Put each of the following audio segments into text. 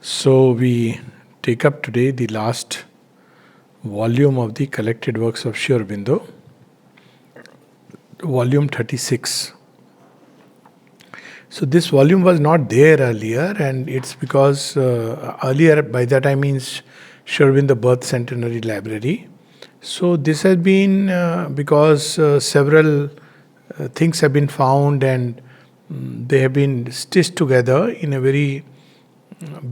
So we take up today the last volume of the collected works of Sri Aurobindo, volume 36. So this volume was not there earlier, and it's because earlier, by that I mean Sri Aurobindo Birth Centenary Library. So this has been because several things have been found, and they have been stitched together in a very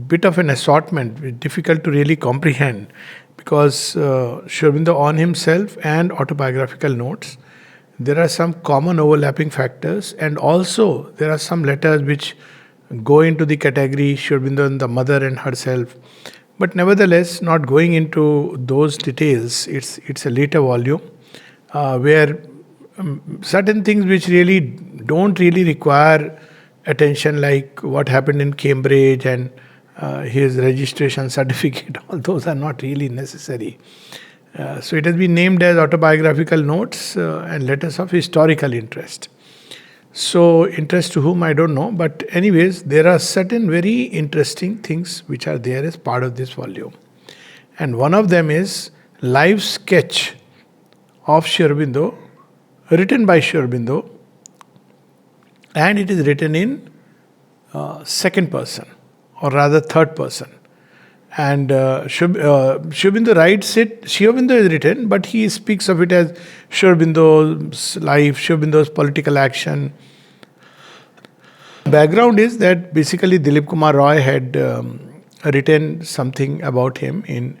bit of an assortment, difficult to really comprehend, because Sri Aurobindo on himself and autobiographical notes, there are some common overlapping factors, and also there are some letters which go into the category Sri Aurobindo and the mother and herself. But nevertheless, not going into those details, it's a later volume where certain things which really don't really require attention, like what happened in Cambridge and his registration certificate, all those are not really necessary. So it has been named as autobiographical notes and letters of historical interest. So interest to whom I don't know, but anyways, there are certain very interesting things which are there as part of this volume. And one of them is live sketch of Sri Aurobindo, written by Sri Aurobindo, and it is written in second person, or rather third person. And Sri Aurobindo writes it, Sri Aurobindo is written, but he speaks of it as Sri Aurobindo's life, Sri Aurobindo's political action. Background is that basically Dilip Kumar Roy had written something about him in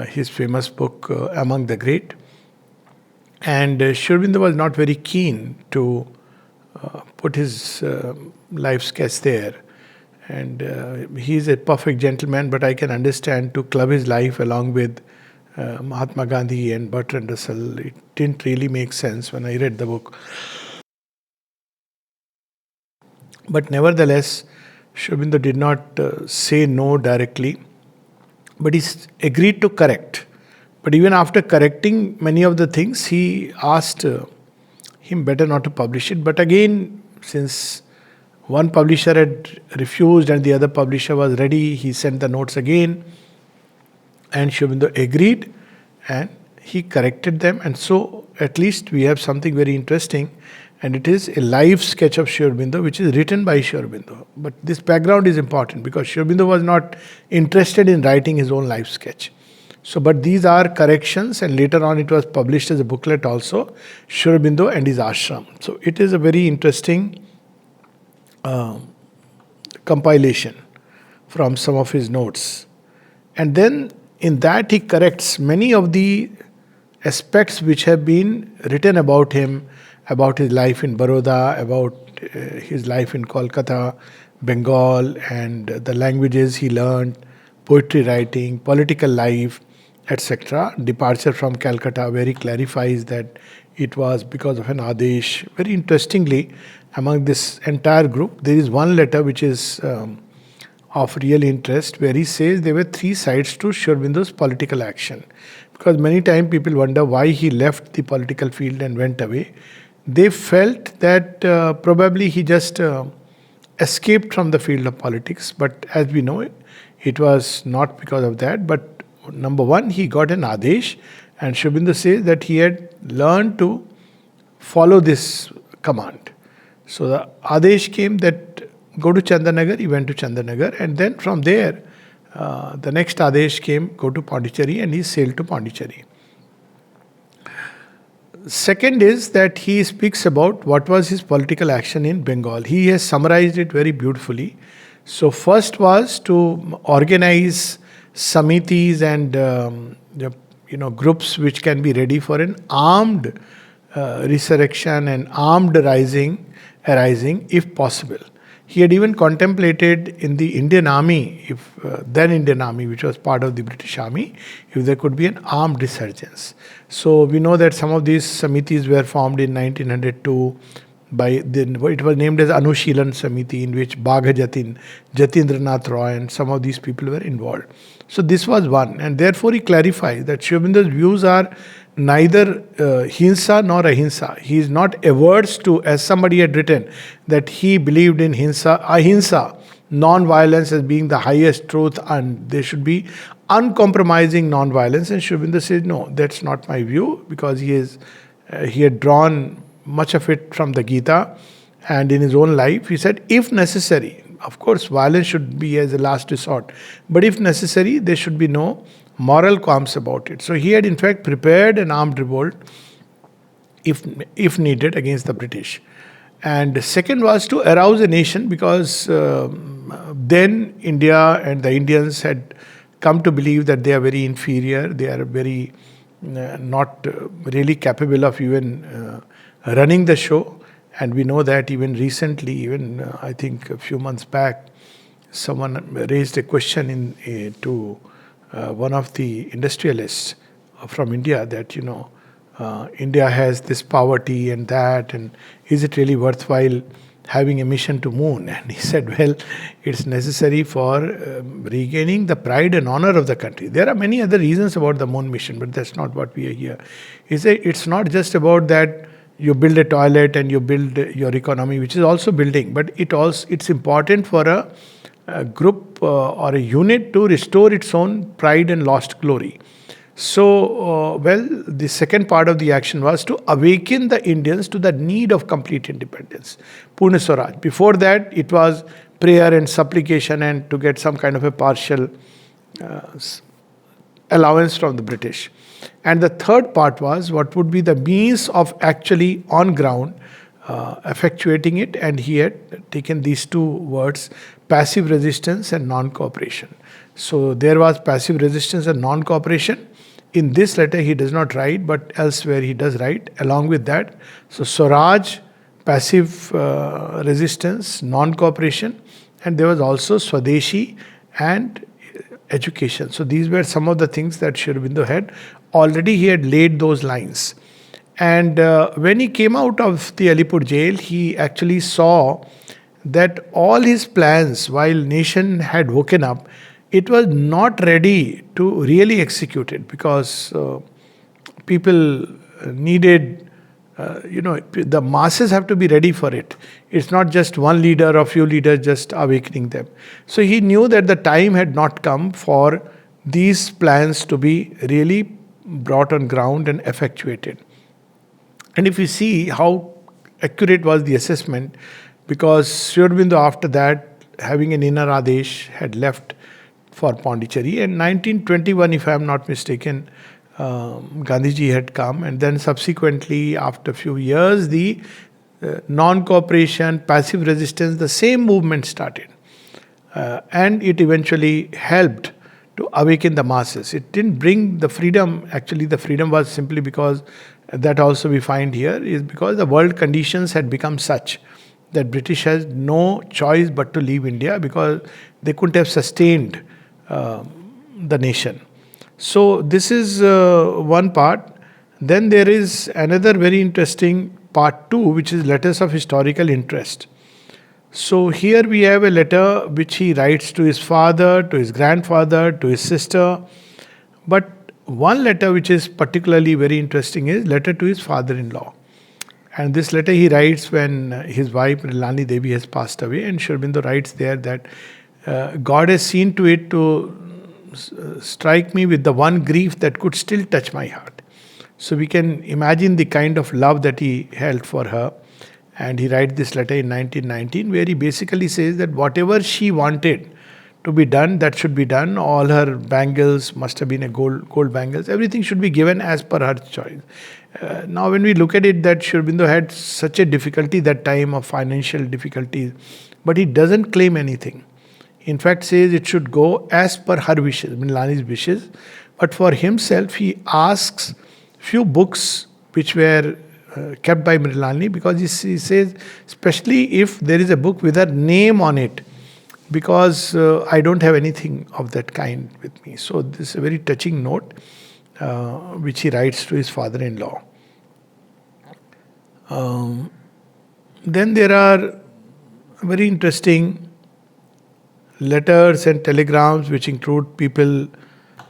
his famous book Among the Great. And Sri Aurobindo was not very keen to put his life sketch there. And he is a perfect gentleman, but I can understand to club his life along with Mahatma Gandhi and Bertrand Russell. It didn't really make sense when I read the book. But nevertheless, Sri Aurobindo did not say no directly, but he agreed to correct. But even after correcting many of the things, he asked him better not to publish it. But again, since one publisher had refused and the other publisher was ready, he sent the notes again, and Sri Aurobindo agreed and he corrected them. And so at least we have something very interesting, and it is a live sketch of Sri Aurobindo which is written by Sri Aurobindo. But this background is important because Sri Aurobindo was not interested in writing his own live sketch. So, but these are corrections, and later on it was published as a booklet also, Sri Aurobindo and his ashram. So it is a very interesting compilation from some of his notes. And then in that he corrects many of the aspects which have been written about him, about his life in Baroda, about his life in Kolkata, Bengal, and the languages he learned, poetry writing, political life, etc. Departure from Calcutta, where he clarifies that it was because of an Adesh. Very interestingly, among this entire group, there is one letter which is of real interest, where he says there were three sides to Sri Aurobindo's political action. Because many times people wonder why he left the political field and went away. They felt that probably he just escaped from the field of politics, but as we know, it was not because of that. But number one, he got an Adesh, and Sri Aurobindo says that he had learned to follow this command. So the Adesh came that go to Chandanagar, he went to Chandanagar, and then from there, the next Adesh came, go to Pondicherry, and he sailed to Pondicherry. Second is that he speaks about what was his political action in Bengal. He has summarized it very beautifully. So first was to organize samitis and groups which can be ready for an armed resurrection and armed arising if possible. He had even contemplated in the Indian Army, then Indian Army, which was part of the British Army, if there could be an armed resurgence. So we know that some of these samitis were formed in 1902 it was named as Anushilan Samiti, in which Bagha Jatin, Jatindranath Roy, and some of these people were involved. So this was one, and therefore he clarifies that Sri Aurobindo's views are neither hinsa nor ahimsa. He is not averse to, as somebody had written, that he believed in ahimsa, non-violence as being the highest truth, and there should be uncompromising non-violence. And Sri Aurobindo says, no, that's not my view, because he had drawn much of it from the Gita, and in his own life, he said, if necessary, of course, violence should be as a last resort, but if necessary, there should be no moral qualms about it. So he had in fact prepared an armed revolt, if needed, against the British. And the second was to arouse a nation, because then India and the Indians had come to believe that they are very inferior, they are very not really capable of even running the show. And we know that even recently, even I think a few months back, someone raised a question to one of the industrialists from India that, India has this poverty and that, and is it really worthwhile having a mission to moon? And he said, well, it's necessary for regaining the pride and honor of the country. There are many other reasons about the moon mission, but that's not what we are here. He said, it's not just about that you build a toilet and you build your economy, which is also building, but it's important for a group or a unit to restore its own pride and lost glory. So, the second part of the action was to awaken the Indians to the need of complete independence, Purna Swaraj. Before that, it was prayer and supplication and to get some kind of a partial allowance from the British. And the third part was what would be the means of actually on ground effectuating it. And he had taken these two words, passive resistance and non-cooperation. So there was passive resistance and non-cooperation. In this letter he does not write, but elsewhere he does write along with that. So Swaraj, passive resistance, non-cooperation, and there was also Swadeshi and education. So these were some of the things that Sri Aurobindo had. Already he had laid those lines. And when he came out of the Alipur jail, he actually saw that all his plans, while nation had woken up, it was not ready to really execute it, because people needed, the masses have to be ready for it. It's not just one leader or few leaders just awakening them. So he knew that the time had not come for these plans to be really brought on ground and effectuated. And if you see how accurate was the assessment, because Sri Aurobindo after that, having an inner Adesh, had left for Pondicherry. And 1921, if I am not mistaken, Gandhiji had come, and then subsequently, after a few years, the non-cooperation, passive resistance, the same movement started. And it eventually helped to awaken the masses. It didn't bring the freedom. Actually, the freedom was simply because, that also we find here, is because the world conditions had become such that British has no choice but to leave India, because they couldn't have sustained the nation. So this is one part. Then there is another very interesting part 2, which is letters of historical interest. So here we have a letter which he writes to his father, to his grandfather, to his sister. But one letter which is particularly very interesting is letter to his father-in-law. And this letter he writes when his wife Mrilani Devi has passed away, and Sri Aurobindo writes there that God has seen to it to strike me with the one grief that could still touch my heart. So we can imagine the kind of love that he held for her. And he writes this letter in 1919, where he basically says that whatever she wanted to be done, that should be done. All her bangles must have been a gold bangles. Everything should be given as per her choice. Now when we look at it, that Sri Aurobindo had such a difficulty that time of financial difficulties, but he doesn't claim anything. In fact, says it should go as per her wishes, Mrilani's wishes. But for himself, he asks few books which were kept by Mrilani, because he says, especially if there is a book with her name on it, because I don't have anything of that kind with me. So this is a very touching note which he writes to his father-in-law. Then there are very interesting letters and telegrams which include people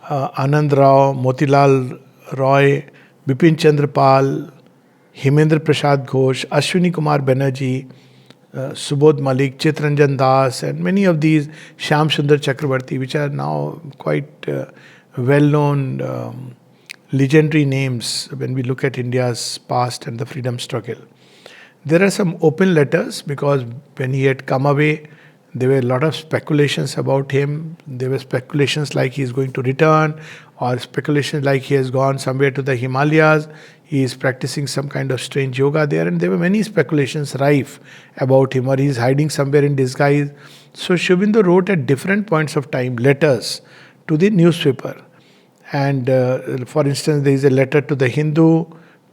Anand Rao, Motilal Roy, Bipin Chandra Pal, Himendra Prasad Ghosh, Ashwini Kumar Banerjee, Subodh Malik, Chitranjan Das, and many of these, Shyam Sundar Chakrabarti, which are now quite well-known, legendary names when we look at India's past and the freedom struggle. There are some open letters because when he had come away, there were a lot of speculations about him. There were speculations like he is going to return, or speculations like he has gone somewhere to the Himalayas. He is practicing some kind of strange yoga there, and there were many speculations rife about him, or he is hiding somewhere in disguise. So Sri Aurobindo wrote at different points of time letters to the newspaper. And for instance, there is a letter to the Hindu,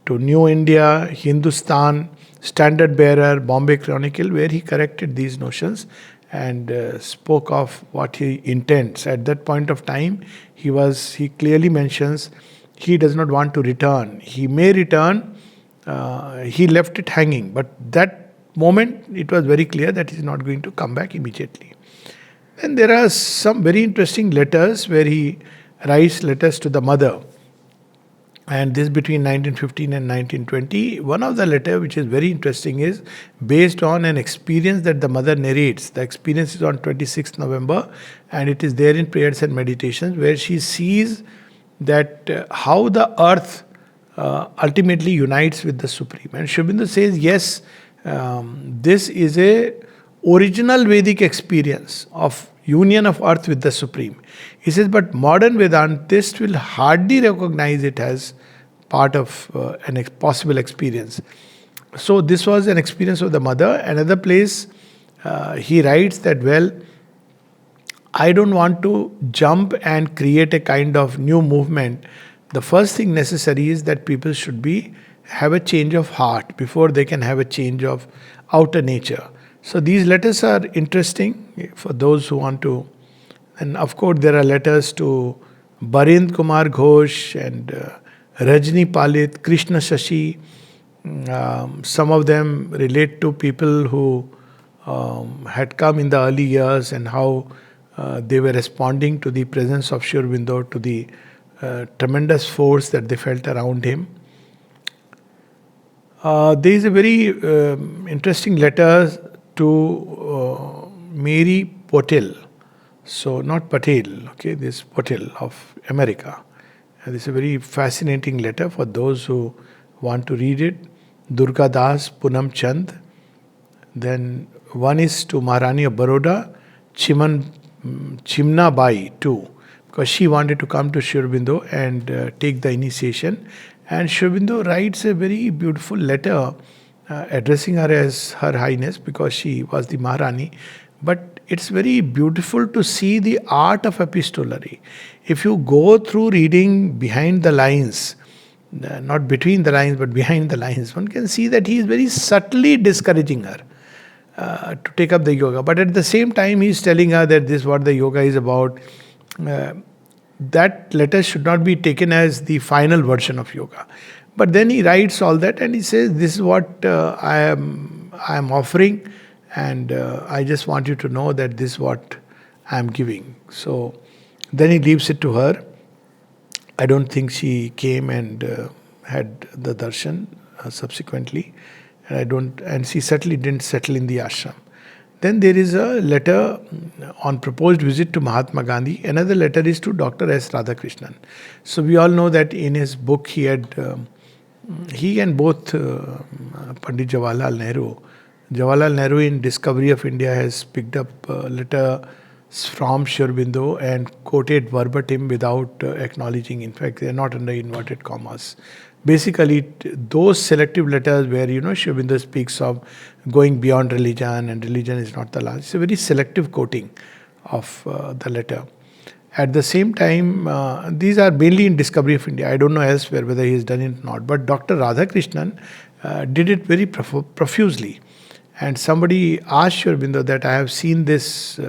to New India, Hindustan, Standard Bearer, Bombay Chronicle, where he corrected these notions and spoke of what he intends. At that point of time, he clearly mentions he does not want to return. He may return. He left it hanging, but that moment it was very clear that he is not going to come back immediately. And there are some very interesting letters where he writes letters to the mother. And this between 1915 and 1920. One of the letter which is very interesting is based on an experience that the mother narrates. The experience is on 26th November and it is there in Prayers and Meditations, where she sees that how the earth ultimately unites with the Supreme. And Sri Aurobindo says, yes, this is a original Vedic experience of union of earth with the Supreme. He says, but modern Vedantists will hardly recognize it as part of an possible experience. So this was an experience of the mother. Another place, he writes that, well, I don't want to jump and create a kind of new movement. The first thing necessary is that people should have a change of heart before they can have a change of outer nature. So these letters are interesting for those who want to. And of course, there are letters to Barind Kumar Ghosh and Rajni Palit, Krishna Shashi. Some of them relate to people who had come in the early years and how they were responding to the presence of Sri Aurobindo, to the tremendous force that they felt around him. There is a very interesting letter to Mary Potel. So not Patel, okay, this Potel of America. And this is a very fascinating letter for those who want to read it. Durga Das, Punam Chand. Then one is to Maharani of Baroda, Chimna Bai too, because she wanted to come to Sri Aurobindo and take the initiation. And Sri Aurobindo writes a very beautiful letter addressing her as Her Highness because she was the Maharani. But it's very beautiful to see the art of epistolary. If you go through reading behind the lines, not between the lines but behind the lines, one can see that he is very subtly discouraging her to take up the yoga. But at the same time, he is telling her that this is what the yoga is about. That letter should not be taken as the final version of yoga. But then he writes all that and he says, this is what I am offering, and I just want you to know that this is what I am giving. So then he leaves it to her. I don't think she came and had the darshan subsequently. And she certainly didn't settle in the ashram. Then there is a letter on proposed visit to Mahatma Gandhi. Another letter is to Dr. S. Radhakrishnan. So we all know that in his book he and both Pandit Jawaharlal Nehru in Discovery of India has picked up letters from Sri Aurobindo and quoted verbatim without acknowledging. In fact, they are not under inverted commas. Basically, those selective letters where, Sri Aurobindo speaks of going beyond religion and religion is not the last. It's a very selective quoting of the letter. At the same time, these are mainly in Discovery of India. I don't know elsewhere whether he has done it or not. But Dr. Radhakrishnan did it very profusely. And somebody asked Sri Aurobindo that I have seen this,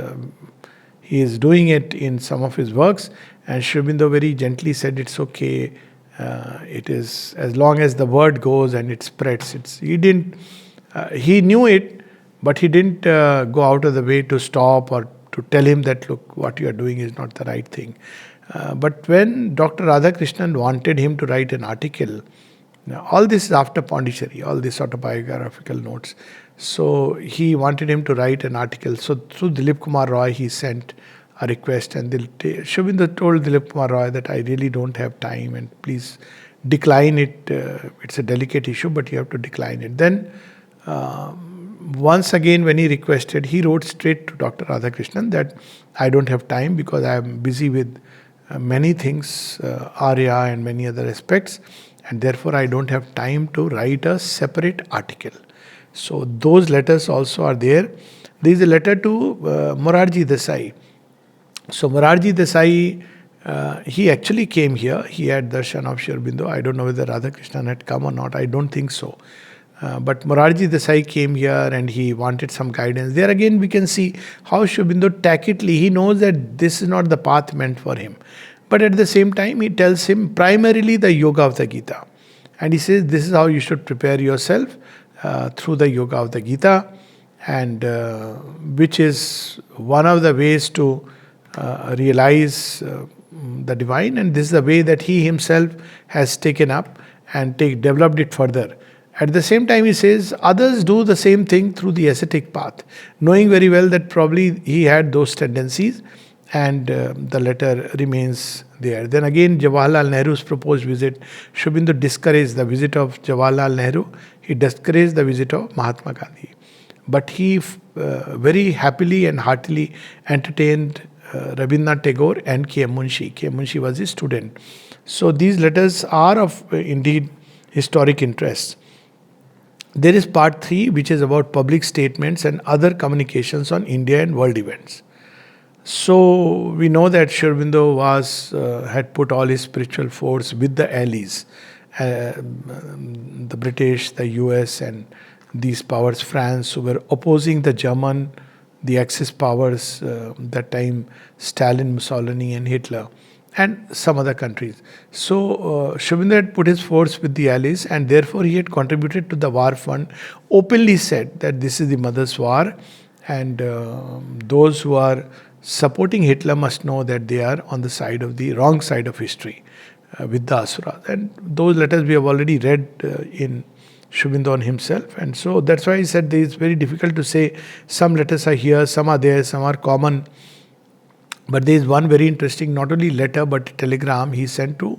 he is doing it in some of his works. And Sri Aurobindo very gently said, it's okay. It is as long as the word goes and it spreads. He knew it, but he didn't go out of the way to stop or to tell him that, look, what you are doing is not the right thing. But when Dr. Radhakrishnan wanted him to write an article Now, all this is after Pondicherry, all these autobiographical notes. So he wanted him to write an article. So through Dilip Kumar Roy, he sent a request, and Sri Aurobindo told Dilip Kumar Roy that I really don't have time, and please decline it. It's a delicate issue, but you have to decline it. Then once again, when he requested, he wrote straight to Dr. Radhakrishnan that I don't have time because I am busy with many things, Arya and many other aspects, and therefore I don't have time to write a separate article. So those letters also are there. There is a letter to Morarji Desai. So Morarji Desai, he actually came here. He had darshan of Sri Aurobindo. I don't know whether Radhakrishnan had come or not. I don't think so. But Morarji Desai came here and he wanted some guidance. There again we can see how Sri Aurobindo tacitly, he knows that this is not the path meant for him. But at the same time he tells him primarily the yoga of the Gita. And he says this is how you should prepare yourself through the yoga of the Gita, and which is one of the ways to realize the divine, and this is the way that he himself has taken up and developed it further. At the same time, he says others do the same thing through the ascetic path, knowing very well that probably he had those tendencies, and the letter remains there. Then again, Jawaharlal Nehru's proposed visit. Sri Aurobindo discouraged the visit of Jawaharlal Nehru. He discouraged the visit of Mahatma Gandhi. But he very happily and heartily entertained Rabindranath Tagore and K.M. Munshi. K.M. Munshi was his student. So these letters are of indeed historic interest. There is part 3, which is about public statements and other communications on India and world events. So we know that Sri Aurobindo had put all his spiritual force with the allies, the British, the US, and these powers, France, who were opposing the German, the Axis powers, that time Stalin, Mussolini, and Hitler, and some other countries. So Sri Aurobindo had put his force with the allies, and therefore he had contributed to the war fund, openly said that this is the mother's war, and those who are supporting Hitler must know that they are on the side of the wrong side of history with the Asuras. And those letters we have already read in Sri Aurobindo on himself. And so that's why he said it's very difficult to say some letters are here, some are there, some are common. But there is one very interesting, not only letter but telegram he sent to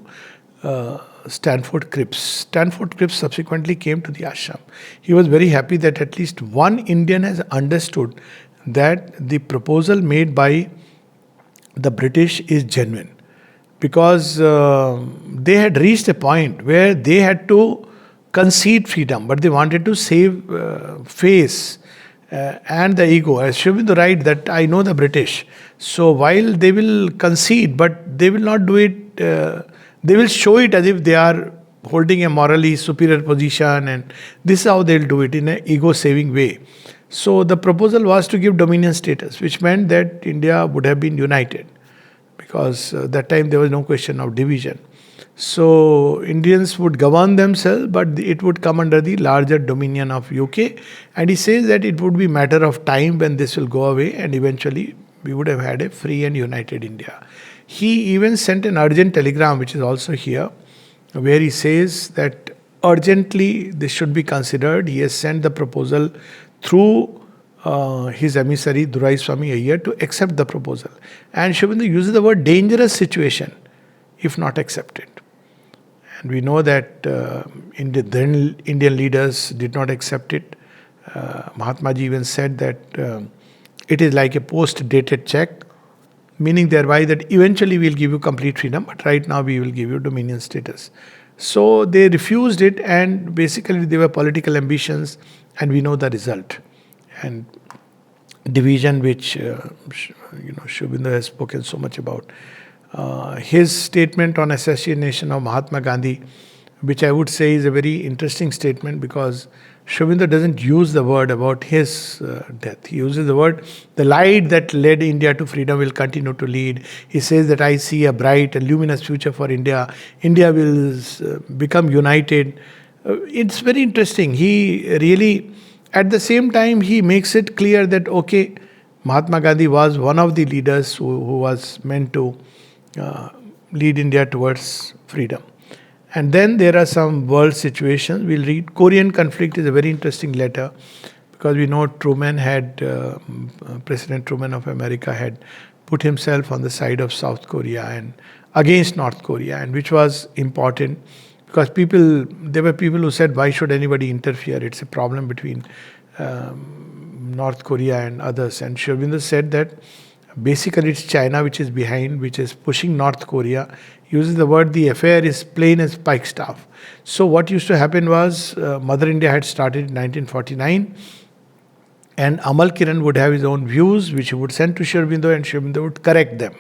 Stanford Cripps. Stanford Cripps subsequently came to the ashram. He was very happy that at least one Indian has understood that the proposal made by the British is genuine, because they had reached a point where they had to concede freedom, but they wanted to save face and the ego. As Sri Aurobindo writes that I know the British, so while they will concede, but they will not do it, they will show it as if they are holding a morally superior position, and this is how they'll do it in an ego-saving way. So the proposal was to give dominion status, which meant that India would have been united, because that time there was no question of division. So Indians would govern themselves, but it would come under the larger dominion of UK. And he says that it would be a matter of time when this will go away, and eventually we would have had a free and united India. He even sent an urgent telegram, which is also here, where he says that urgently this should be considered. He has sent the proposal through his emissary Durai Swami Iyer to accept the proposal. And Sri Aurobindo uses the word dangerous situation if not accepted. And we know that then Indian leaders did not accept it. Mahatma Ji even said that it is like a post-dated check, meaning thereby that eventually we will give you complete freedom, but right now we will give you dominion status. So they refused it, and basically they were political ambitions, and we know the result. And division, which Sri Aurobindo has spoken so much about. His statement on assassination of Mahatma Gandhi, which I would say is a very interesting statement, because Sri Aurobindo doesn't use the word about his death. He uses the word, the light that led India to freedom will continue to lead. He says that I see a bright and luminous future for India. India will become united. It's very interesting. He really, at the same time, he makes it clear that, okay, Mahatma Gandhi was one of the leaders who was meant to lead India towards freedom. And then there are some world situations. We'll read. Korean conflict is a very interesting letter, because we know President Truman of America had put himself on the side of South Korea and against North Korea, and which was important, because there were people who said, why should anybody interfere? It's a problem between North Korea and others. And Sri Aurobindo said that basically it's China which is behind, which is pushing North Korea. He uses the word, the affair is plain as pikestaff. So what used to happen was, Mother India had started in 1949, and Amal Kiran would have his own views, which he would send to Sri Aurobindo, and Sri Aurobindo would correct them.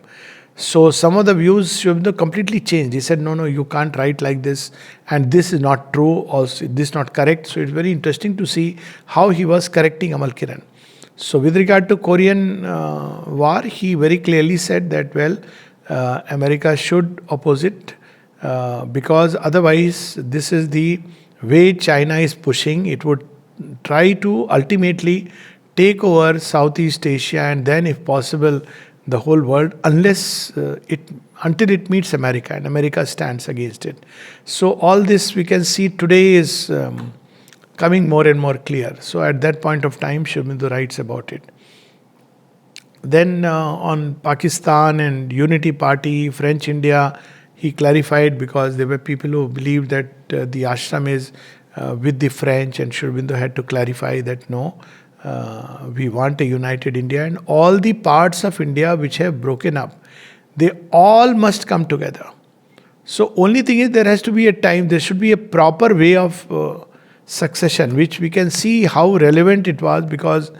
So some of the views Sri Aurobindo completely changed. He said, no, you can't write like this, and this is not true, also this is not correct. So it's very interesting to see how he was correcting Amal Kiran. So with regard to Korean war, he very clearly said that, America should oppose it, because otherwise this is the way China is pushing. It would try to ultimately take over Southeast Asia, and then if possible the whole world, until it meets America, and America stands against it. So all this we can see today is coming more and more clear. So at that point of time, Sri Aurobindo writes about it. Then on Pakistan and Unity Party, French India, he clarified, because there were people who believed that the ashram is with the French, and Sri Aurobindo had to clarify that no, we want a united India, and all the parts of India which have broken up, they all must come together. So only thing is, there has to be a time, there should be a proper way of succession, which we can see how relevant it was, because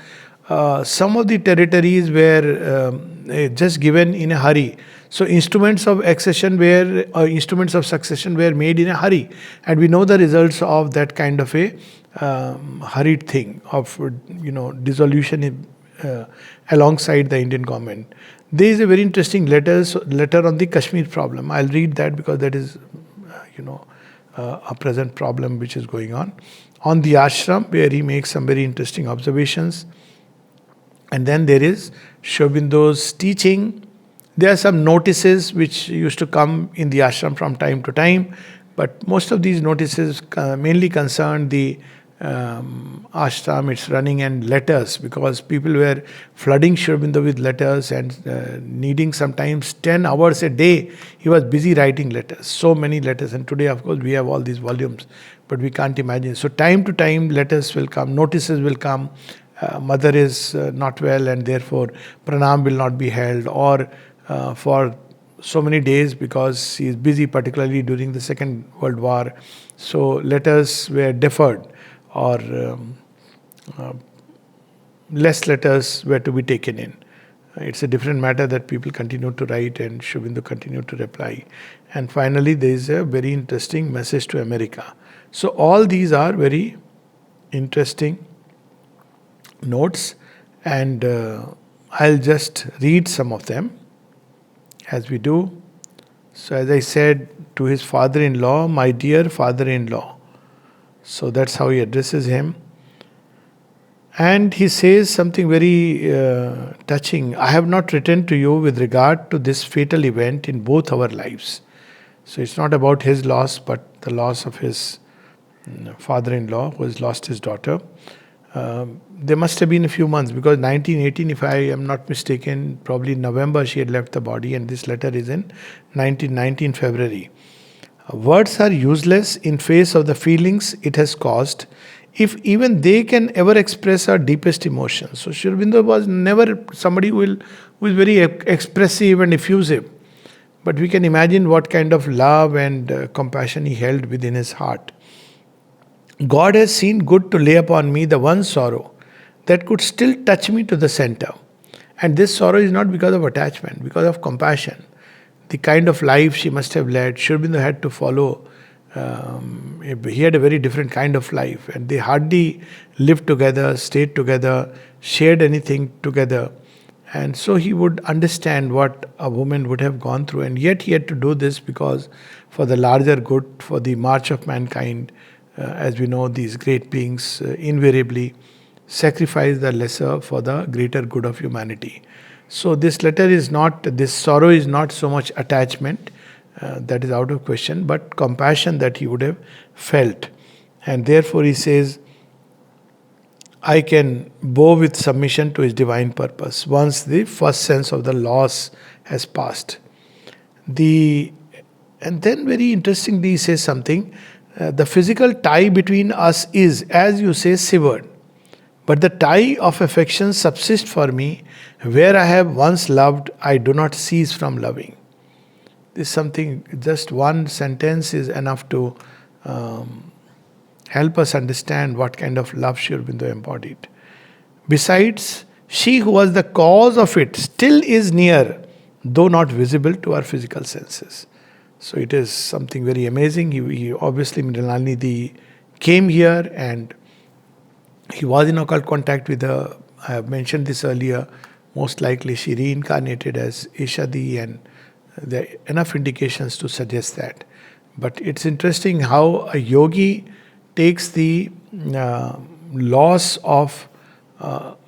some of the territories were just given in a hurry. So instruments of succession were made in a hurry, and we know the results of that kind of a hurried thing of dissolution alongside the Indian government. There is a very interesting letter on the Kashmir problem. I'll read that, because that is a present problem which is going on the ashram, where he makes some very interesting observations. And then there is Sri Aurobindo's teaching. There are some notices which used to come in the ashram from time to time, but most of these notices mainly concerned the ashram, its running, and letters, because people were flooding Sri Aurobindo with letters, and needing sometimes 10 hours a day. He was busy writing letters, so many letters. And today, of course, we have all these volumes, but we can't imagine. So time to time, letters will come, notices will come. Mother is not well, and therefore pranam will not be held, or for so many days, because he is busy, particularly during the Second World War. So letters were deferred, or less letters were to be taken in. It's a different matter that people continue to write, and Sri Aurobindo continued to reply. And finally, there is a very interesting message to America. So all these are very interesting notes, and I'll just read some of them as we do. So as I said, to his father-in-law, my dear father-in-law. So that's how he addresses him. And he says something very touching. I have not written to you with regard to this fatal event in both our lives. So it's not about his loss, but the loss of his father-in-law, who has lost his daughter. There must have been a few months, because 1918, if I am not mistaken, probably in November she had left the body, and this letter is in 1919 February. Words are useless in face of the feelings it has caused, if even they can ever express our deepest emotions. So Sri Aurobindo was never somebody who is very expressive and effusive, but we can imagine what kind of love and compassion he held within his heart. God has seen good to lay upon me the one sorrow that could still touch me to the center. And this sorrow is not because of attachment, because of compassion. The kind of life she must have led, Sri Aurobindo had to follow. He had a very different kind of life, and they hardly lived together, stayed together, shared anything together. And so he would understand what a woman would have gone through, and yet he had to do this because for the larger good, for the march of mankind. As we know, these great beings invariably sacrifice the lesser for the greater good of humanity. So this sorrow is not so much attachment, that is out of question, but compassion that he would have felt. And therefore he says, I can bow with submission to his divine purpose once the first sense of the loss has passed. The and then very interestingly he says something. The physical tie between us is, as you say, severed. But the tie of affection subsists for me. Where I have once loved, I do not cease from loving. This is something, just one sentence is enough to help us understand what kind of love Sri Aurobindo embodied. Besides, she who was the cause of it still is near, though not visible to our physical senses. So it is something very amazing. He obviously, Mrinalini came here and he was in occult contact with I have mentioned this earlier, most likely she reincarnated as Ishadi, and there are enough indications to suggest that. But it's interesting how a yogi takes the loss of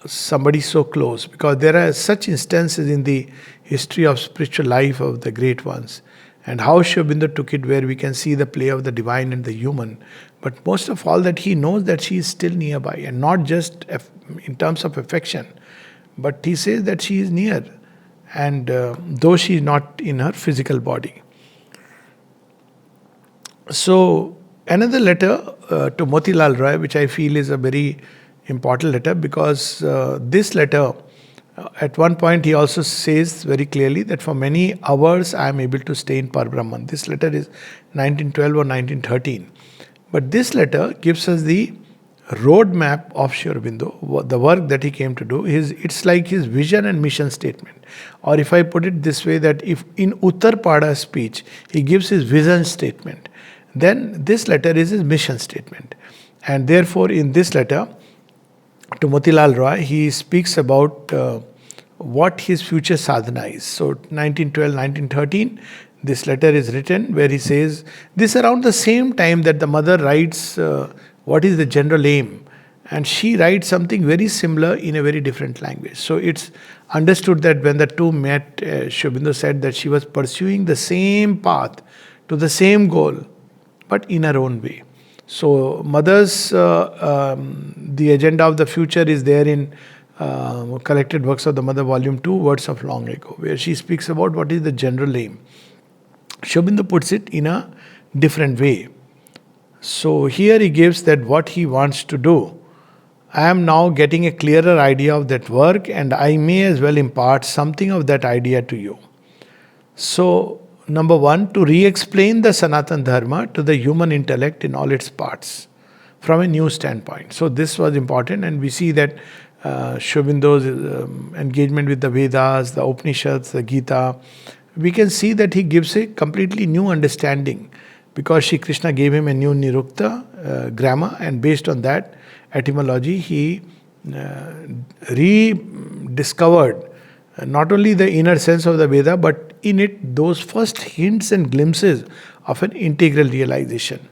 somebody so close, because there are such instances in the history of spiritual life of the great ones, and how Sri Aurobindo took it, where we can see the play of the divine and the human. But most of all, that he knows that she is still nearby, and not just in terms of affection, but he says that she is near, and though she is not in her physical body. So another letter to Motilal Roy, which I feel is a very important letter, because this letter, at one point he also says very clearly that for many hours I am able to stay in Parbrahman. This letter is 1912 or 1913. But this letter gives us the roadmap of Sri Aurobindo, the work that he came to do. It's like his vision and mission statement. Or if I put it this way, that if in Uttar Pada speech he gives his vision statement, then this letter is his mission statement. And therefore in this letter to Motilal Roy, he speaks about what his future sadhana is. So 1912, 1913, this letter is written where he says, this around the same time that the mother writes what is the general aim, and she writes something very similar in a very different language. So it's understood that when the two met, Sri Aurobindo said that she was pursuing the same path to the same goal, but in her own way. So mother's, the agenda of the future is there in Collected Works of the Mother, Volume 2, Words of Long Ago, where she speaks about what is the general aim. Sri Aurobindo puts it in a different way. So here he gives that what he wants to do. I am now getting a clearer idea of that work, and I may as well impart something of that idea to you. So, number one, to re-explain the Sanatan Dharma to the human intellect in all its parts from a new standpoint. So this was important, and we see that Sri Aurobindo's engagement with the Vedas, the Upanishads, the Gita, we can see that he gives a completely new understanding, because Shri Krishna gave him a new Nirukta grammar, and based on that etymology he rediscovered not only the inner sense of the Veda, but in it those first hints and glimpses of an integral realization,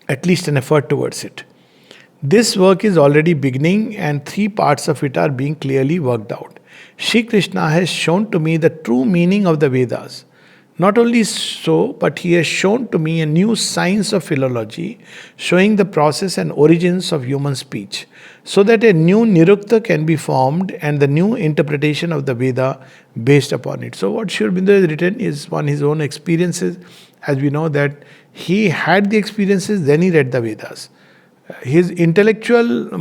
at least an effort towards it. This work is already beginning, and three parts of it are being clearly worked out. Shri Krishna has shown to me the true meaning of the Vedas. Not only so, but he has shown to me a new science of philology, showing the process and origins of human speech, so that a new Nirukta can be formed and the new interpretation of the Veda based upon it. So what Sri Aurobindo has written is on his own experiences. As we know that he had the experiences, then he read the Vedas. His intellectual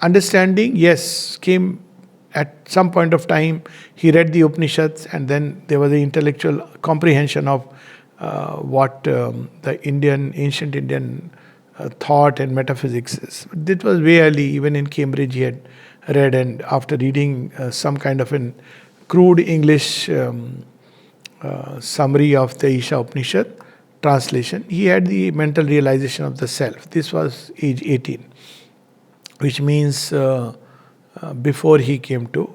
understanding, yes, came at some point of time. He read the Upanishads, and then there was the intellectual comprehension of what the ancient Indian thought and metaphysics is. It was way early, even in Cambridge he had read, and after reading some kind of an crude English summary of the Isha Upanishad translation, he had the mental realization of the self. This was age 18, which means before he came to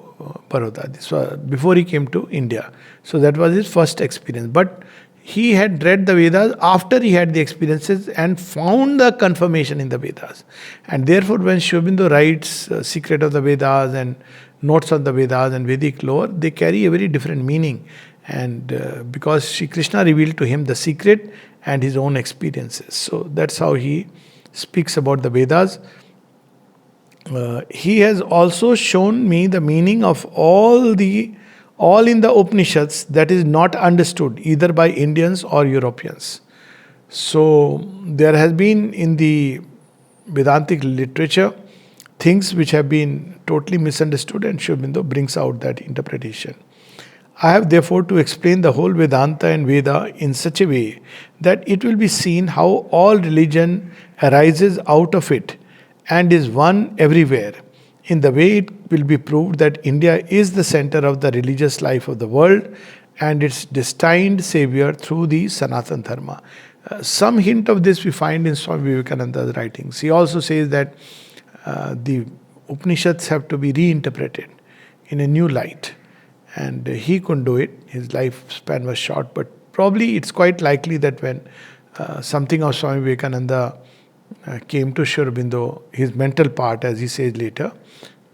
Baroda. This was before he came to India. So that was his first experience. But he had read the Vedas after he had the experiences and found the confirmation in the Vedas. And therefore, when Sri Aurobindo writes Secret of the Vedas and Notes on the Vedas and Vedic lore, they carry a very different meaning. and because Sri Krishna revealed to him the secret and his own experiences. So that's how he speaks about the Vedas. He has also shown me the meaning of all in the Upanishads that is not understood either by Indians or Europeans. So there has been in the Vedantic literature things which have been totally misunderstood, and Sri Aurobindo brings out that interpretation. I have therefore to explain the whole Vedanta and Veda in such a way that it will be seen how all religion arises out of it and is one everywhere. In the way it will be proved that India is the center of the religious life of the world and its destined savior through the Sanatana Dharma. Some hint of this we find in Swami Vivekananda's writings. He also says that the Upanishads have to be reinterpreted in a new light. And he couldn't do it. His lifespan was short, but probably it's quite likely that when something of Swami Vivekananda came to Sri Aurobindo, his mental part, as he says later,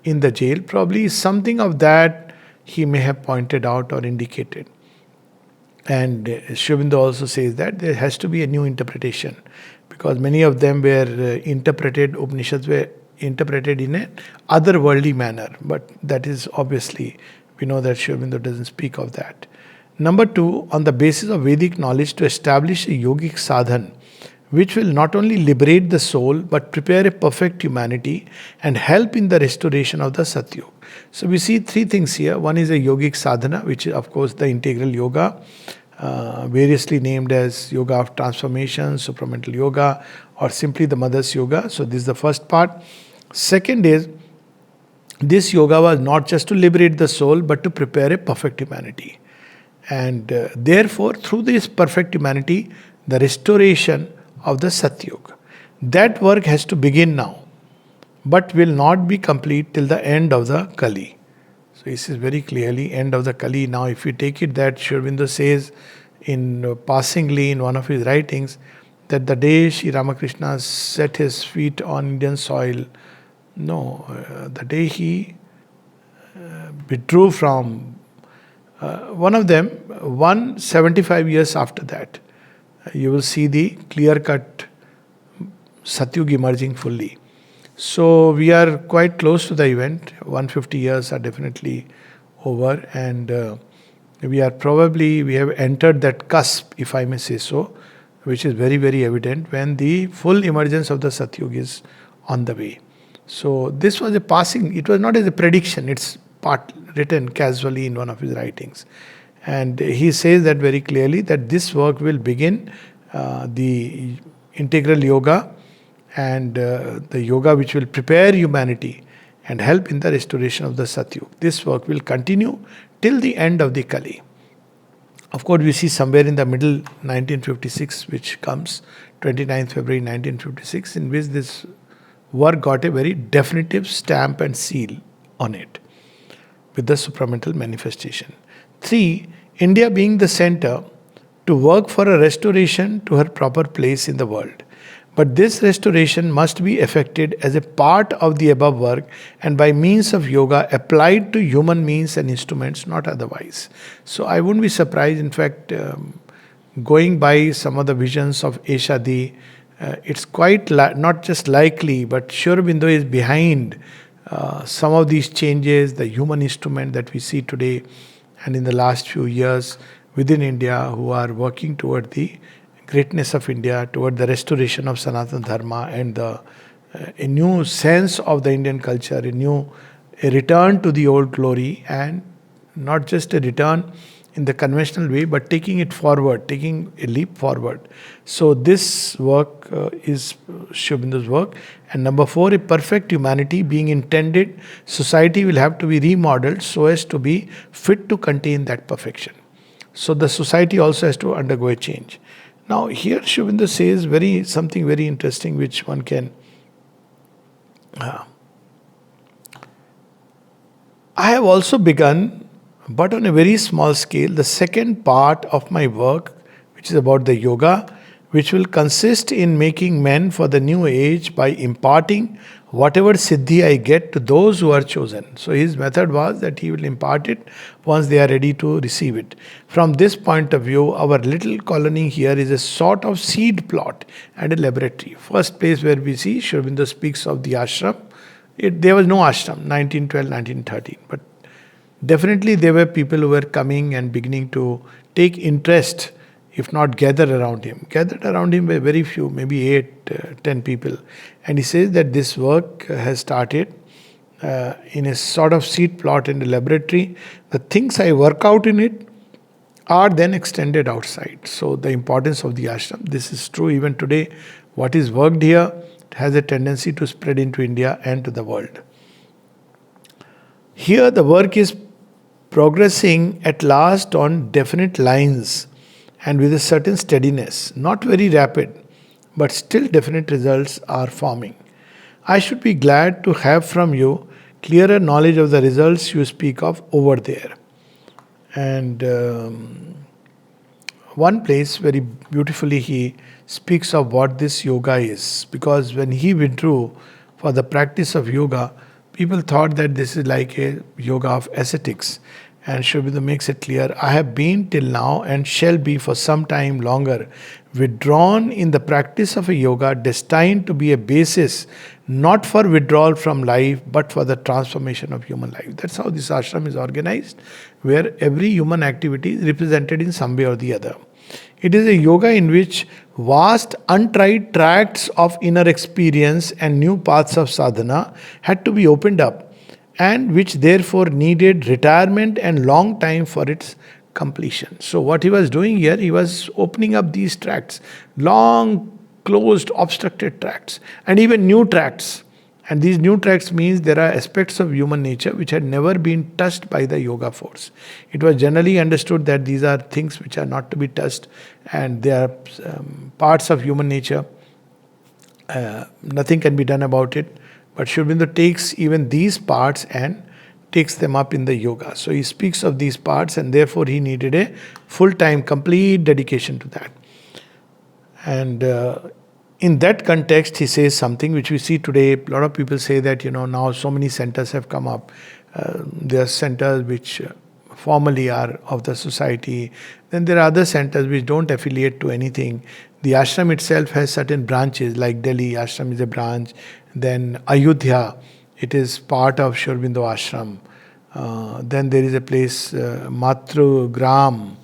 in the jail, probably something of that he may have pointed out or indicated. And Sri Aurobindo also says that there has to be a new interpretation, because many of them were Upanishads were interpreted in an otherworldly manner, but that is obviously, we know that Sri Aurobindo doesn't speak of that. Number two, on the basis of Vedic knowledge, to establish a yogic sadhan which will not only liberate the soul but prepare a perfect humanity and help in the restoration of the Satyug. So we see three things here. One is a yogic sadhana, which is of course the integral yoga, variously named as yoga of transformation, supramental yoga, or simply the mother's yoga. So this is the first part. Second is, this yoga was not just to liberate the soul but to prepare a perfect humanity. And therefore, through this perfect humanity, the restoration of the Satyug. That work has to begin now, but will not be complete till the end of the Kali. So this is very clearly end of the Kali. Now if you take it that Sri Aurobindo says in passingly in one of his writings that the day Sri Ramakrishna set his feet on Indian soil, the day he withdrew from one of them, 175 years after that, you will see the clear-cut Satyug emerging fully. So we are quite close to the event. 150 years are definitely over, and we have entered that cusp, if I may say so, which is very, very evident when the full emergence of the Satyug is on the way. So this was a passing, it was not as a prediction, it's part written casually in one of his writings. And he says that very clearly that this work will begin the integral yoga and the yoga which will prepare humanity and help in the restoration of the Satyug. This work will continue till the end of the Kali. Of course, we see somewhere in the middle 1956, which comes 29th February 1956, in which this work got a very definitive stamp and seal on it with the supramental manifestation. 3. India being the center to work for a restoration to her proper place in the world. But this restoration must be effected as a part of the above work and by means of yoga applied to human means and instruments, not otherwise. So I wouldn't be surprised, in fact, going by some of the visions of Eshadi, it's quite not just likely, but Sri Aurobindo is behind some of these changes, the human instrument that we see today and in the last few years within India, who are working toward the greatness of India, toward the restoration of Sanatana Dharma and a new sense of the Indian culture, a return to the old glory, and not just a return in the conventional way, but taking it forward, taking a leap forward. So this work is Sri Aurobindo's work. And number 4, a perfect humanity being intended, society will have to be remodeled so as to be fit to contain that perfection. So the society also has to undergo a change. Now here Sri Aurobindo says something very interesting which one can... I have also begun, but on a very small scale, the second part of my work, which is about the yoga, which will consist in making men for the new age by imparting whatever siddhi I get to those who are chosen. So his method was that he will impart it once they are ready to receive it. From this point of view, our little colony here is a sort of seed plot and a laboratory. First place where we see Sri Aurobindo speaks of the ashram. There was no ashram, 1912, 1913. But definitely there were people who were coming and beginning to take interest, if not gather around him. Gathered around him were very few, maybe 8, 10 people. And he says that this work has started in a sort of seed plot in the laboratory. The things I work out in it are then extended outside. So the importance of the ashram, this is true even today. What is worked here has a tendency to spread into India and to the world. Here the work is progressing at last on definite lines and with a certain steadiness, not very rapid, but still definite results are forming. I should be glad to have from you clearer knowledge of the results you speak of over there. And one place very beautifully he speaks of what this yoga is, because when he withdrew for the practice of yoga, people thought that this is like a yoga of ascetics. And Sri Aurobindo makes it clear, I have been till now and shall be for some time longer withdrawn in the practice of a yoga destined to be a basis not for withdrawal from life but for the transformation of human life. That's how this ashram is organized, where every human activity is represented in some way or the other. It is a yoga in which vast untried tracts of inner experience and new paths of sadhana had to be opened up, and which therefore needed retirement and long time for its completion. So what he was doing here, he was opening up these tracts, long, closed, obstructed tracts, and even new tracts. And these new tracts means there are aspects of human nature which had never been touched by the yoga force. It was generally understood that these are things which are not to be touched, and they are parts of human nature. Nothing can be done about it. But Sri Aurobindo takes even these parts and takes them up in the yoga. So he speaks of these parts, and therefore he needed a full-time, complete dedication to that. And in that context, he says something which we see today. A lot of people say that, now so many centers have come up. There are centers which formally are of the society. Then there are other centers which don't affiliate to anything. The ashram itself has certain branches, like Delhi, ashram is a branch. Then Ayodhya, it is part of Sri Aurobindo ashram. Then there is a place, Matrugram,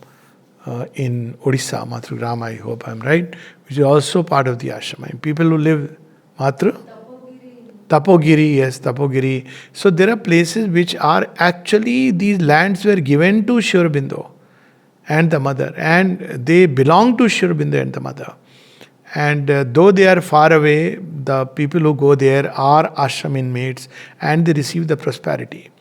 in Odisha, Matrugram, I hope I'm right, which is also part of the ashram. I mean, people who live, Tapogiri, yes, Tapogiri. So there are places which are actually, these lands were given to Sri Aurobindo and the mother, and they belong to Sri Aurobindo and the mother. And though they are far away, the people who go there are ashram inmates and they receive the prosperity.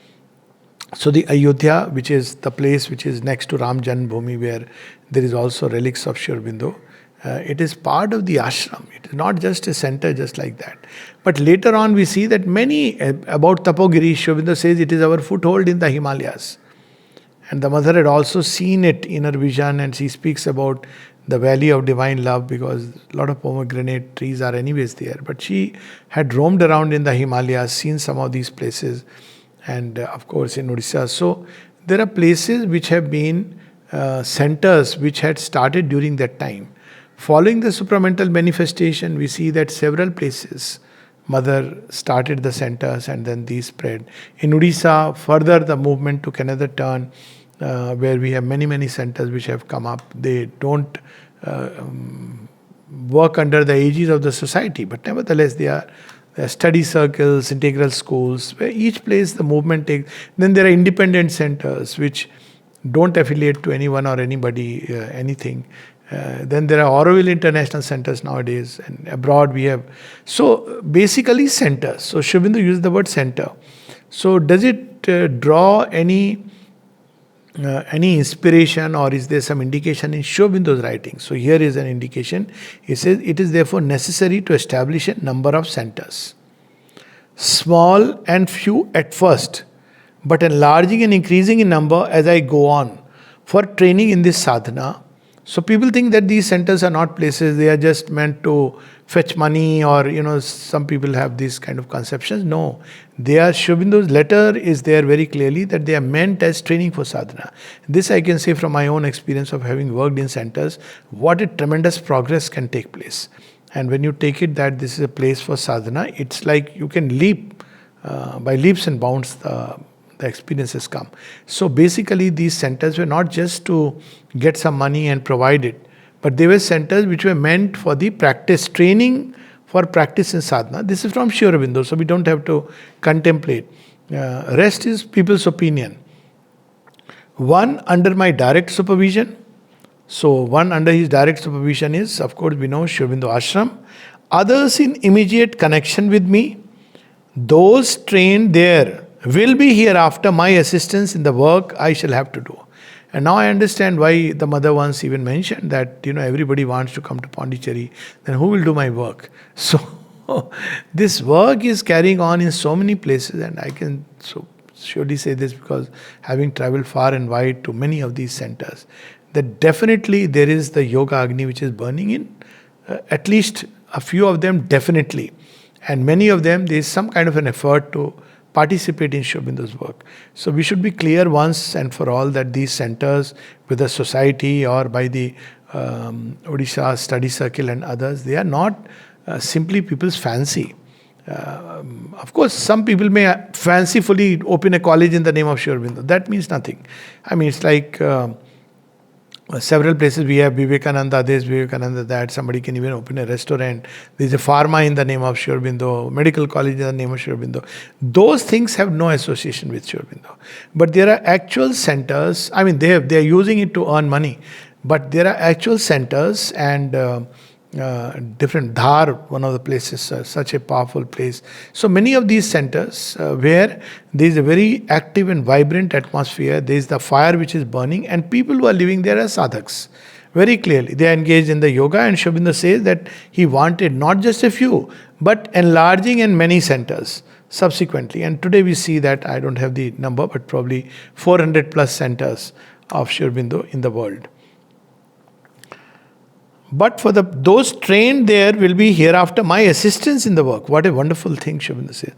So the Ayodhya, which is the place which is next to Ram Janmabhoomi, where there is also relics of Sri Aurobindo, it is part of the ashram. It is not just a center just like that. But later on we see that many, about Tapogiri, Sri Aurobindo says it is our foothold in the Himalayas. And the mother had also seen it in her vision, and she speaks about the valley of divine love, because a lot of pomegranate trees are anyways there. But she had roamed around in the Himalayas, seen some of these places, and of course in Odisha. So there are places which have been centers which had started during that time. Following the supramental manifestation, we see that several places mother started the centers and then these spread. In Odisha, further the movement took another turn, where we have many centers which have come up. They don't work under the aegis of the society, but nevertheless they are study circles, integral schools, where each place the movement takes. Then there are independent centers which don't affiliate to anyone or anybody, anything. Then there are Auroville International Centers nowadays, and abroad we have. So basically centers. So Sri Aurobindo used the word center. So does it draw any inspiration, or is there some indication in Sri Aurobindo's writing? So here is an indication. He says, it is therefore necessary to establish a number of centers. Small and few at first, but enlarging and increasing in number as I go on, for training in this sadhana. So people think that these centers are not places, they are just meant to fetch money, or some people have these kind of conceptions. No, they are, Sri Aurobindo's letter is there very clearly that they are meant as training for sadhana. This I can say from my own experience of having worked in centers, what a tremendous progress can take place. And when you take it that this is a place for sadhana, it's like you can leap by leaps and bounds. The experiences come. So basically, these centers were not just to get some money and provide it, but they were centers which were meant for the practice, training for practice in sadhana. This is from Sri Aurobindo, so we don't have to contemplate. Rest is people's opinion. One under my direct supervision. So one under his direct supervision is, of course, we know Sri Aurobindo ashram. Others in immediate connection with me. Those trained there will be hereafter my assistants in the work I shall have to do. And now I understand why the mother once even mentioned that, everybody wants to come to Pondicherry, then who will do my work? So this work is carrying on in so many places, and I can so surely say this because having traveled far and wide to many of these centers, that definitely there is the yoga agni which is burning in at least a few of them, definitely. And many of them, there is some kind of an effort to participate in Sri Aurobindo's work. So we should be clear once and for all that these centers, with the society or by the Odisha Study Circle and others, they are not simply people's fancy. Of course, some people may fancifully open a college in the name of Sri Aurobindo. That means nothing. I mean, it's like several places we have Vivekananda this, Vivekananda that. Somebody can even open a restaurant. There's a pharma in the name of Sri Aurobindo, medical college in the name of Sri Aurobindo. Those things have no association with Sri Aurobindo. But there are actual centers. I mean, they are using it to earn money. But there are actual centers and different Dhar, one of the places, such a powerful place. So many of these centers where there is a very active and vibrant atmosphere, there is the fire which is burning, and people who are living there are sadhaks. Very clearly, they are engaged in the yoga, and Sri Aurobindo says that he wanted not just a few, but enlarging in many centers subsequently. And today we see that, I don't have the number, but probably 400 plus centers of Sri Aurobindo in the world. But for those trained there will be hereafter my assistants in the work. What a wonderful thing Sri Aurobindo says.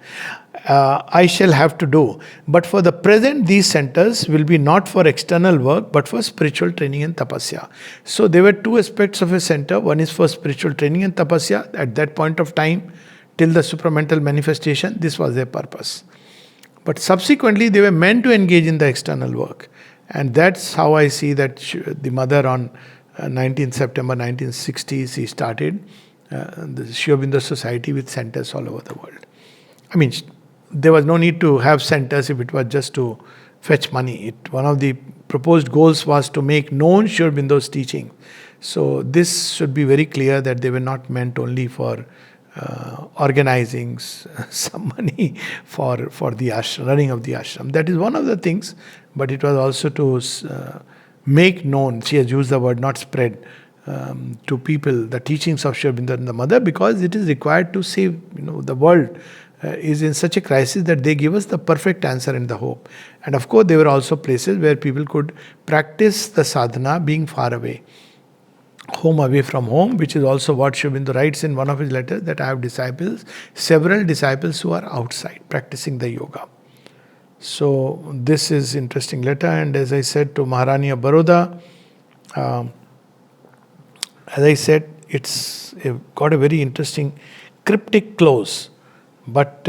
I shall have to do. But for the present, these centers will be not for external work, but for spiritual training and tapasya. So there were two aspects of a center. One is for spiritual training and tapasya. At that point of time, till the supramental manifestation, this was their purpose. But subsequently, they were meant to engage in the external work. And that's how I see that the mother on 19th September 1960, she started the Sri Aurobindo Society with centers all over the world. I mean, there was no need to have centers if it was just to fetch money. One of the proposed goals was to make known Sri Aurobindo's teaching. So this should be very clear that they were not meant only for organizing some money for the ashram, running of the ashram. That is one of the things, but it was also to make known, she has used the word not spread, to people the teachings of Sri Aurobindo and the mother, because it is required to save, the world is in such a crisis that they give us the perfect answer and the hope. And of course, there were also places where people could practice the sadhana being far away. Home away from home, which is also what Sri Aurobindo writes in one of his letters, that I have disciples, several disciples who are outside practicing the yoga. So this is interesting letter, and as I said to Maharani of Baroda, as I said, it's got a very interesting cryptic close. But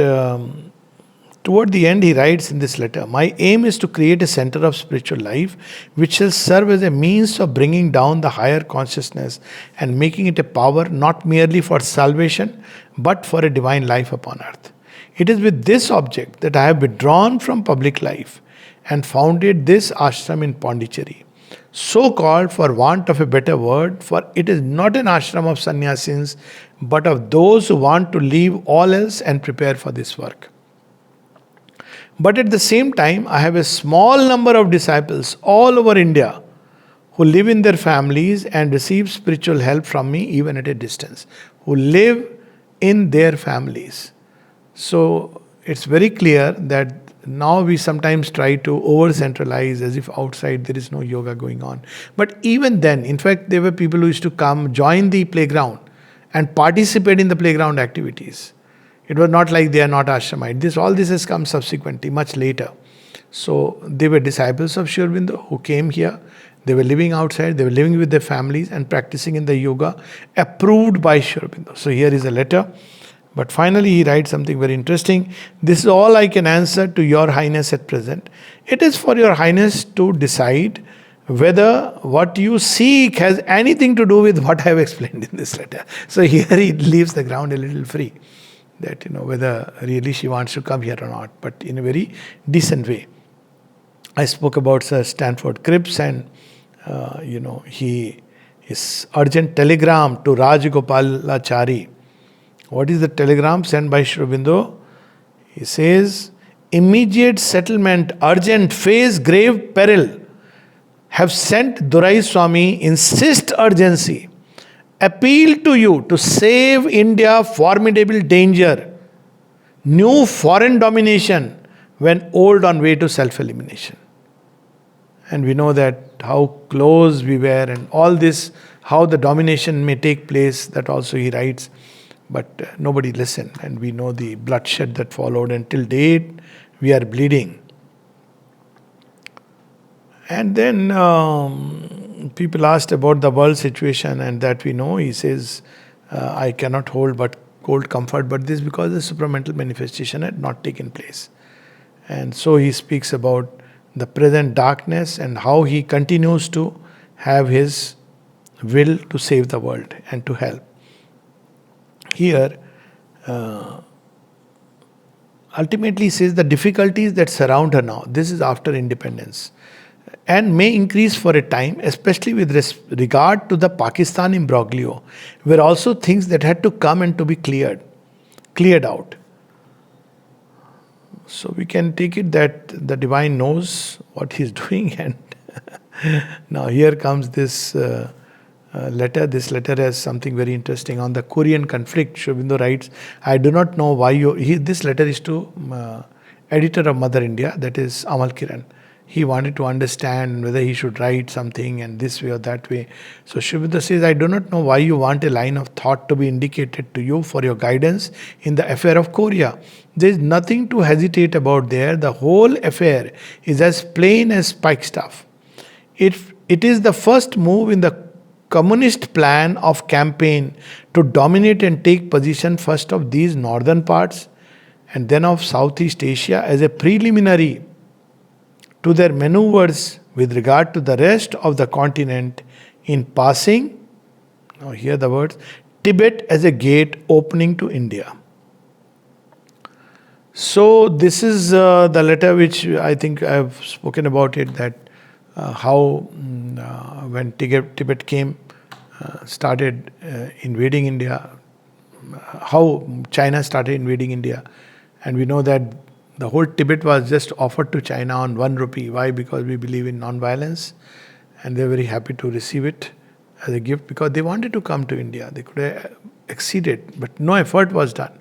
toward the end, he writes in this letter, my aim is to create a center of spiritual life which shall serve as a means of bringing down the higher consciousness and making it a power not merely for salvation, but for a divine life upon earth. It is with this object that I have withdrawn from public life and founded this ashram in Pondicherry. So called for want of a better word, for it is not an ashram of sannyasins, but of those who want to leave all else and prepare for this work. But at the same time, I have a small number of disciples all over India who live in their families and receive spiritual help from me even at a distance, who live in their families. So it's very clear that now we sometimes try to over-centralize as if outside there is no yoga going on. But even then, in fact, there were people who used to come, join the playground and participate in the playground activities. It was not like they are not ashramite. All this has come subsequently, much later. So they were disciples of Sri Aurobindo who came here. They were living outside, they were living with their families and practicing in the yoga approved by Sri Aurobindo. So here is a letter. But finally he writes something very interesting. This is all I can answer to your highness at present. It is for your highness to decide whether what you seek has anything to do with what I have explained in this letter. So here he leaves the ground a little free. That, whether really she wants to come here or not, but in a very decent way. I spoke about Sir Stanford Cripps and, his urgent telegram to Rajagopalachari. What is the telegram sent by Sri Aurobindo? He says, immediate settlement, urgent, face grave peril. Have sent Durai Swami, insist urgency. Appeal to you to save India formidable danger. New foreign domination when old on way to self-elimination. And we know that how close we were and all this, how the domination may take place, that also he writes. But nobody listened, and we know the bloodshed that followed, and till date we are bleeding. And then people asked about the world situation, and that we know. He says, I cannot hold comfort, but this because the supramental manifestation had not taken place. And so he speaks about the present darkness and how he continues to have his will to save the world and to help. Here, ultimately he says the difficulties that surround her now, this is after independence, and may increase for a time, especially with regard to the Pakistan imbroglio, were also things that had to come and to be cleared out. So we can take it that the divine knows what he's doing, and now here comes this letter. This letter has something very interesting on the Korean conflict. Sri Aurobindo writes, I do not know why this letter is to editor of Mother India, that is Amal Kiran. He wanted to understand whether he should write something and this way or that way. So Sri Aurobindo says, I do not know why you want a line of thought to be indicated to you for your guidance in the affair of Korea. There is nothing to hesitate about there. The whole affair is as plain as pikestaff. It is the first move in the communist plan of campaign to dominate and take possession first of these northern parts and then of Southeast Asia as a preliminary to their maneuvers with regard to the rest of the continent in passing, now hear the words, Tibet as a gate opening to India. So this is the letter which I think I have spoken about it, that how when Tibet came, started invading India, how China started invading India. And we know that the whole Tibet was just offered to China on 1 rupee. Why? Because we believe in non-violence, and they were very happy to receive it as a gift because they wanted to come to India. They could have acceded, but no effort was done.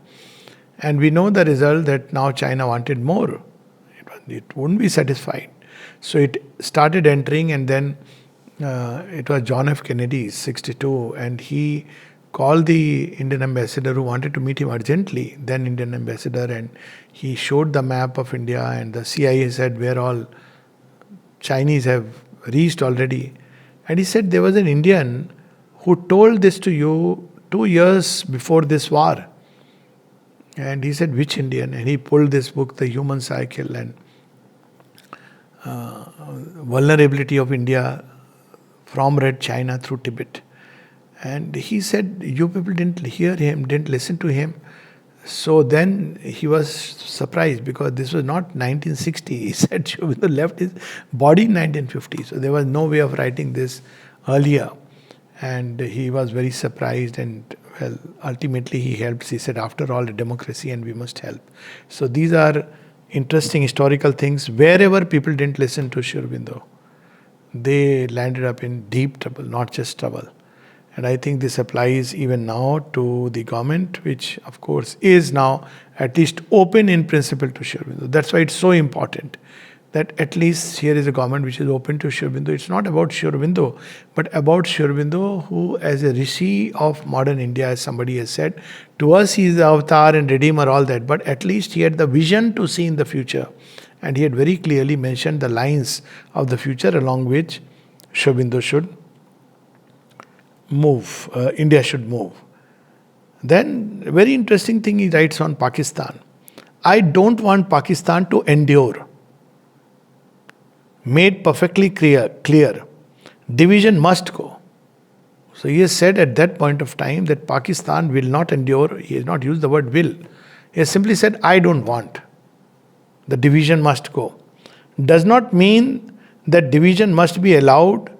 And we know the result, that now China wanted more. It wouldn't be satisfied. So it started entering, and then it was John F. Kennedy, 62, and he called the Indian ambassador who wanted to meet him urgently, then Indian ambassador, and he showed the map of India, and the CIA said where all Chinese have reached already. And he said there was an Indian who told this to you 2 years before this war. And he said, which Indian? And he pulled this book, The Human Cycle, and Vulnerability of India from Red China through Tibet. And he said, you people didn't hear him, didn't listen to him. So then he was surprised because this was not 1960. He said Sri Aurobindo left his body in 1950. So there was no way of writing this earlier. And he was very surprised, and well, ultimately he helped. He said, after all, a democracy and we must help. So these are interesting historical things. Wherever people didn't listen to Sri Aurobindo, they landed up in deep trouble, not just trouble. And I think this applies even now to the government, which of course is now at least open in principle to Sri Aurobindo. That's why it's so important. that at least here is a government which is open to Sri Aurobindo. It's not about Sri Aurobindo, but about Sri Aurobindo, who, as a rishi of modern India, as somebody has said, to us he is the avatar and redeemer, all that, but at least he had the vision to see in the future. And he had very clearly mentioned the lines of the future along which Sri Aurobindo should move, India should move. Then, a very interesting thing he writes on Pakistan. I don't want Pakistan to endure. Made perfectly clear. Division must go. So he has said at that point of time that Pakistan will not endure. He has not used the word will. He has simply said, I don't want. The division must go. Does not mean that division must be allowed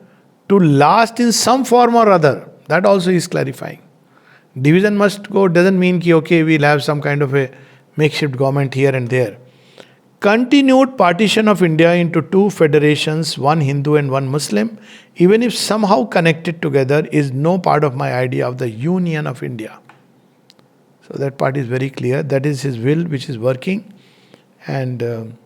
to last in some form or other. That also is clarifying. Division must go doesn't mean that, okay, we'll have some kind of a makeshift government here and there. Continued partition of India into two federations, one Hindu and one Muslim, even if somehow connected together, is no part of my idea of the union of India. So that part is very clear. That is his will which is working. And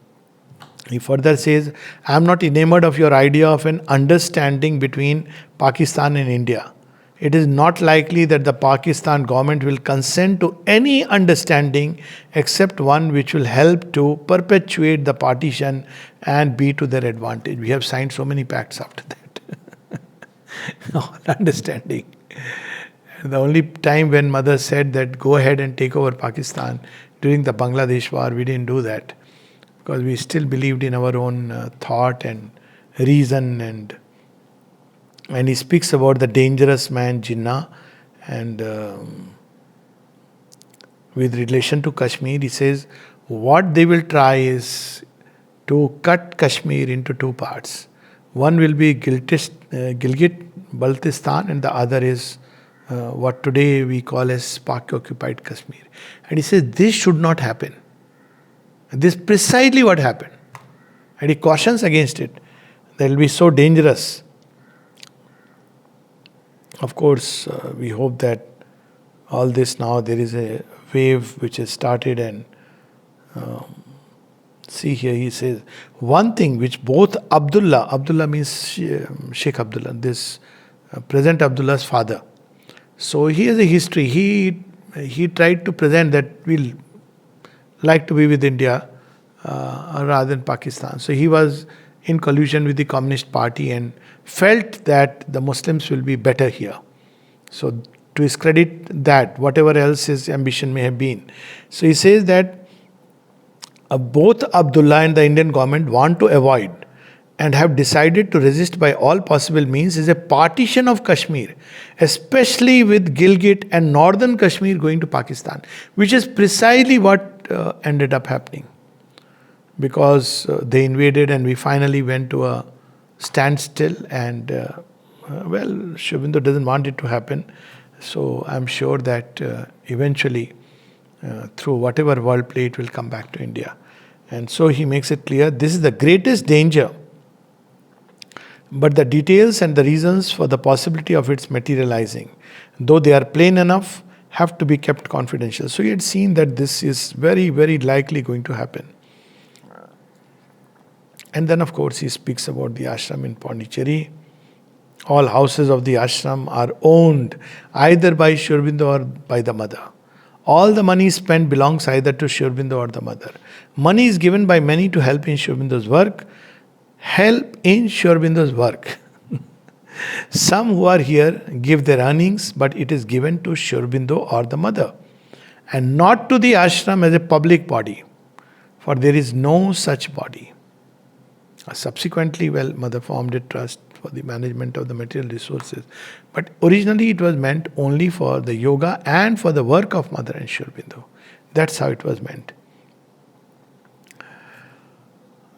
he further says, I am not enamored of your idea of an understanding between Pakistan and India. It is not likely that the Pakistan government will consent to any understanding except one which will help to perpetuate the partition and be to their advantage. We have signed so many pacts after that. No understanding. The only time when mother said that go ahead and take over Pakistan during the Bangladesh war, we didn't do that because we still believed in our own thought and reason. And he speaks about the dangerous man Jinnah, and with relation to Kashmir, he says what they will try is to cut Kashmir into two parts. One will be Gilgit-Baltistan, and the other is what today we call as Pak-occupied Kashmir. And he says this should not happen. This is precisely what happened. And he cautions against it. That will be so dangerous. Of course, we hope that all this now, there is a wave which has started, and see here he says, one thing which both Abdullah means Sheikh Abdullah, this present Abdullah's father. So he has a history. He tried to present that we'll like to be with India rather than Pakistan. So he was in collusion with the Communist Party and felt that the Muslims will be better here. So to his credit that, whatever else his ambition may have been. So he says that both Abdullah and the Indian government want to avoid and have decided to resist by all possible means is a partition of Kashmir, especially with Gilgit and northern Kashmir going to Pakistan, which is precisely what ended up happening. Because they invaded and we finally went to a standstill, and Sri Aurobindo doesn't want it to happen. So I'm sure that eventually through whatever world play it will come back to India. And so he makes it clear this is the greatest danger, but the details and the reasons for the possibility of its materializing, though they are plain enough, have to be kept confidential. So he had seen that this is very, very likely going to happen. And then, of course, he speaks about the ashram in Pondicherry. All houses of the ashram are owned either by Sri Aurobindo or by the mother. All the money spent belongs either to Sri Aurobindo or the mother. Money is given by many to help in Sri Aurobindo's work. Help in Sri Aurobindo's work. Some who are here give their earnings, but it is given to Sri Aurobindo or the mother, and not to the ashram as a public body, for there is no such body. Subsequently, mother formed a trust for the management of the material resources. But originally it was meant only for the yoga and for the work of mother and Sri Aurobindo. That's how it was meant.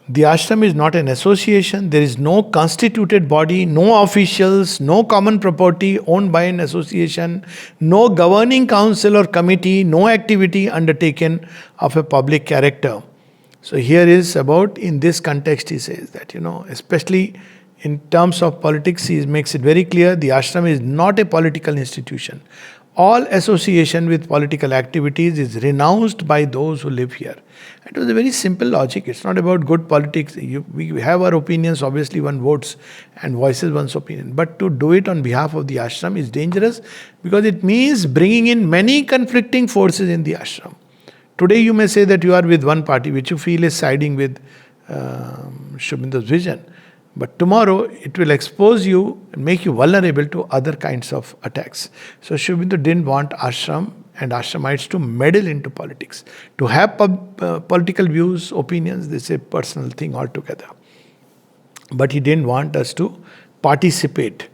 The ashram is not an association. There is no constituted body, no officials, no common property owned by an association, no governing council or committee, no activity undertaken of a public character. So here is about, in this context he says that, especially in terms of politics, he makes it very clear the ashram is not a political institution. All association with political activities is renounced by those who live here. It was a very simple logic. It's not about good politics. We have our opinions, obviously one votes and voices one's opinion. But to do it on behalf of the ashram is dangerous because it means bringing in many conflicting forces in the ashram. Today you may say that you are with one party which you feel is siding with Sri Aurobindo's vision. But tomorrow it will expose you and make you vulnerable to other kinds of attacks. So Sri Aurobindo didn't want ashram and ashramites to meddle into politics. To have political views, opinions, this is a personal thing altogether. But he didn't want us to participate.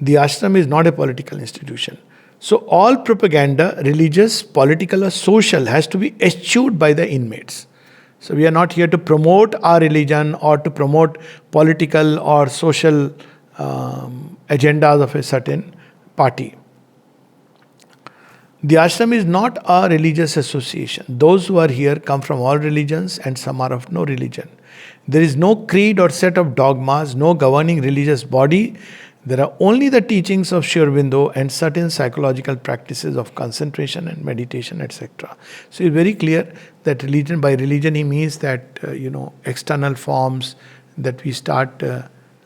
The ashram is not a political institution. So all propaganda, religious, political or social, has to be eschewed by the inmates. So we are not here to promote our religion or to promote political or social agendas of a certain party. The ashram is not a religious association. Those who are here come from all religions and some are of no religion. There is no creed or set of dogmas, no governing religious body. There are only the teachings of Sri Aurobindo and certain psychological practices of concentration and meditation, etc. So it's very clear that religion, by religion he means that, external forms, that we start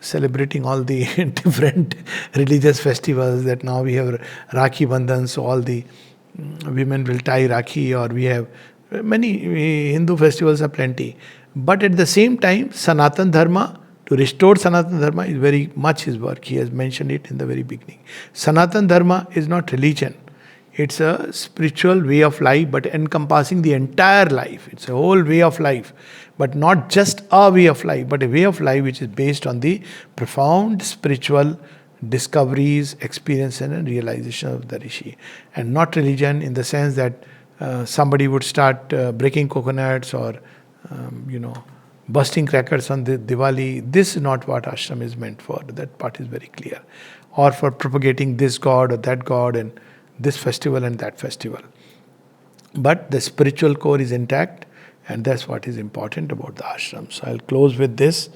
celebrating all the different religious festivals, that now we have Rakhi Bandhan, so all the women will tie Rakhi, or we have many Hindu festivals are plenty. But at the same time, Sanatan Dharma, to restore Sanatana Dharma is very much his work. He has mentioned it in the very beginning. Sanatana Dharma is not religion. It's a spiritual way of life, but encompassing the entire life. It's a whole way of life. But not just a way of life, but a way of life which is based on the profound spiritual discoveries, experience and realization of the Rishi. And not religion in the sense that somebody would start breaking coconuts or, busting crackers on the Diwali. This is not what ashram is meant for. That part is very clear. Or for propagating this god or that god and this festival and that festival. But the spiritual core is intact, and that's what is important about the ashram. So I'll close with this,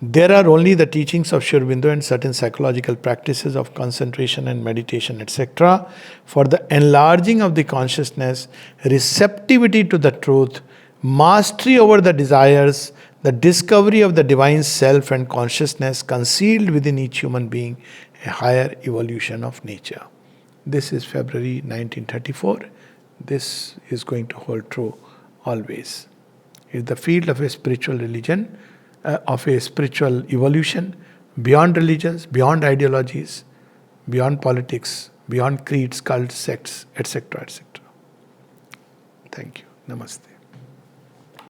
there are only the teachings of Sri Aurobindo and certain psychological practices of concentration and meditation, etc., for the enlarging of the consciousness, receptivity to the truth, mastery over the desires, the discovery of the divine self and consciousness concealed within each human being, a higher evolution of nature. This is February 1934. This is going to hold true always. It's the field of a spiritual religion, of a spiritual evolution, beyond religions, beyond ideologies, beyond politics, beyond creeds, cults, sects, etc., etc. Thank you. Namaste.